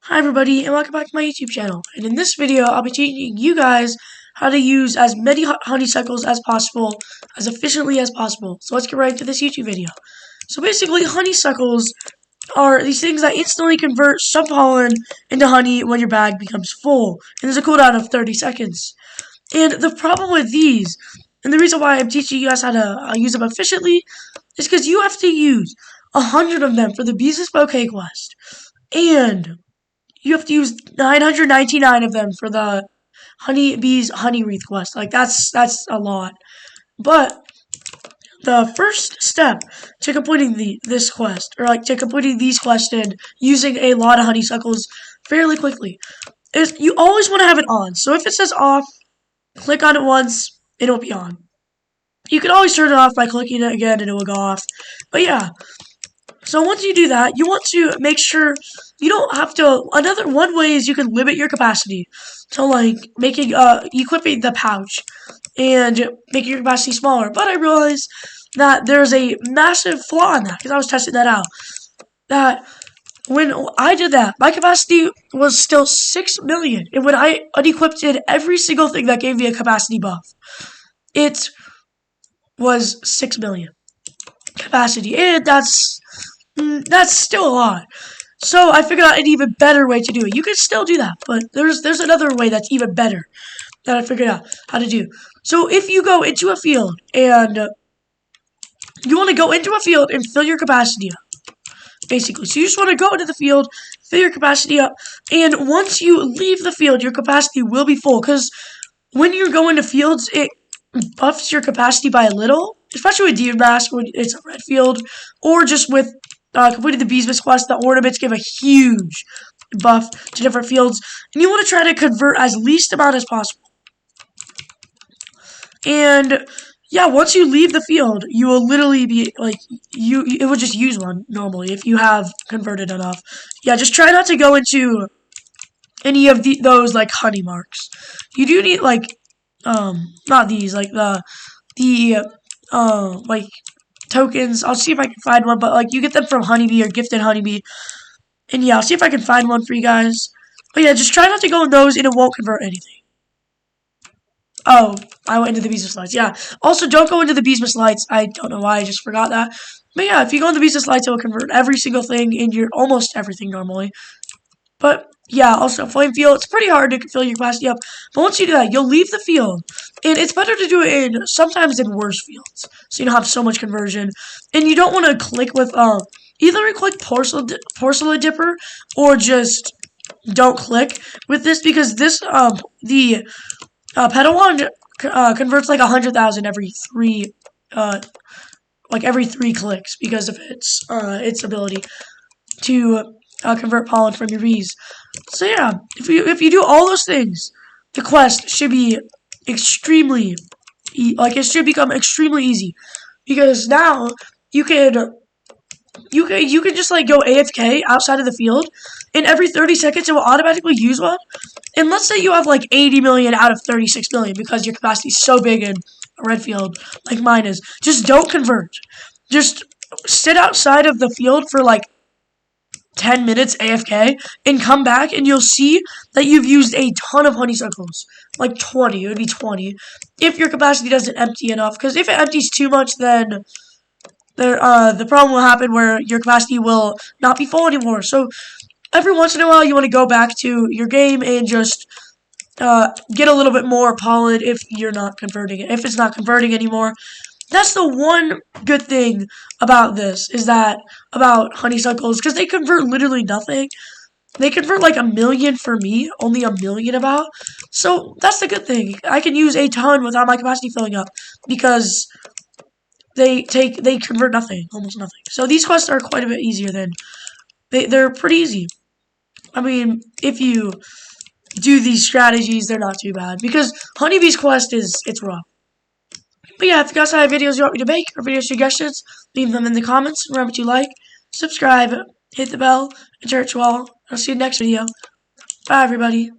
Hi everybody, and welcome back to my YouTube channel. And in this video, I'll be teaching you guys how to use as many honeysuckles as possible, as efficiently as possible. So let's get right into this YouTube video. So basically, honeysuckles are these things that instantly convert some pollen into honey when your bag becomes full. And there's a cooldown of 30 seconds. And the problem with these, and the reason why I'm teaching you guys how to use them efficiently, is because you have to use 100 of them for the Beesmas bouquet quest. And you have to use 999 of them for the honeybees honey wreath quest. Like that's a lot. But the first step to completing this quest, or like to completing these quests and using a lot of honeysuckles fairly quickly, is you always want to have it on. So if it says off, click on it once, it'll be on. You can always turn it off by clicking it again and it will go off. But yeah. So once you do that, you want to make sure you don't have to. Another one way is you can limit your capacity to like making equipping the pouch and making your capacity smaller. But I realized that there's a massive flaw in that because I was testing that out. That when I did that, my capacity was still 6 million, and when I unequipped every single thing that gave me a capacity buff, it was 6 million capacity, and that's still a lot. So I figured out an even better way to do it. You can still do that, but there's another way that's even better that I figured out how to do. So if you go into a field and you want to go into a field and fill your capacity up, basically. So you just want to go into the field, fill your capacity up, and once you leave the field, your capacity will be full. Because when you go into fields, it buffs your capacity by a little, especially with Beesmas when it's a red field, or just with completing the Beesmas quest. The ornaments give a huge buff to different fields, and you want to try to convert as least amount as possible. And yeah, once you leave the field, you will literally be like it will just use one normally if you have converted enough. Yeah, just try not to go into any of those like honey marks. You do need like not these, like the like tokens. I'll see if I can find one, but like you get them from Honeybee or Gifted Honeybee. And yeah, I'll see if I can find one for you guys. But yeah, just try not to go in those and it won't convert anything. Oh, I went into the Beesmas lights. Yeah. Also, don't go into the Beesmas lights. I don't know why, I just forgot that. But yeah, if you go into the Beesmas lights, it will convert every single thing in your almost everything normally. But yeah, also flame field, it's pretty hard to fill your capacity up. But once you do that, you'll leave the field. And it's better to do it sometimes in worse fields. So you don't have so much conversion. And you don't want to click with, either click porcelain dipper or just don't click with this, because this, the pedal wand converts like 100,000 every three clicks because of its ability to convert pollen from your bees. So yeah, if you do all those things, the quest should be extremely it should become extremely easy, because now you can just like go AFK outside of the field, and every 30 seconds it will automatically use one. And let's say you have like 80 million out of 36 million because your capacity is so big in a red field like mine is. Just don't convert. Just sit outside of the field for like 10 minutes AFK and come back, and you'll see that you've used a ton of honeysuckles. Like 20. It would be 20 if your capacity doesn't empty enough. Because if it empties too much, then the problem will happen where your capacity will not be full anymore. So every once in a while, you want to go back to your game and just get a little bit more pollen if you're not converting it. If it's not converting anymore. That's the one good thing about this, is that about honeysuckles, because they convert literally nothing. They convert like 1 million for me, only 1 million about. So that's the good thing. I can use a ton without my capacity filling up, because they convert nothing, almost nothing. So these quests are quite a bit easier than they're pretty easy. I mean, if you do these strategies, they're not too bad, because Honeybee's quest it's rough. But yeah, if you guys have videos you want me to make or video suggestions, leave them in the comments. Remember to like, subscribe, hit the bell, and turn it to all. I'll see you next video. Bye, everybody.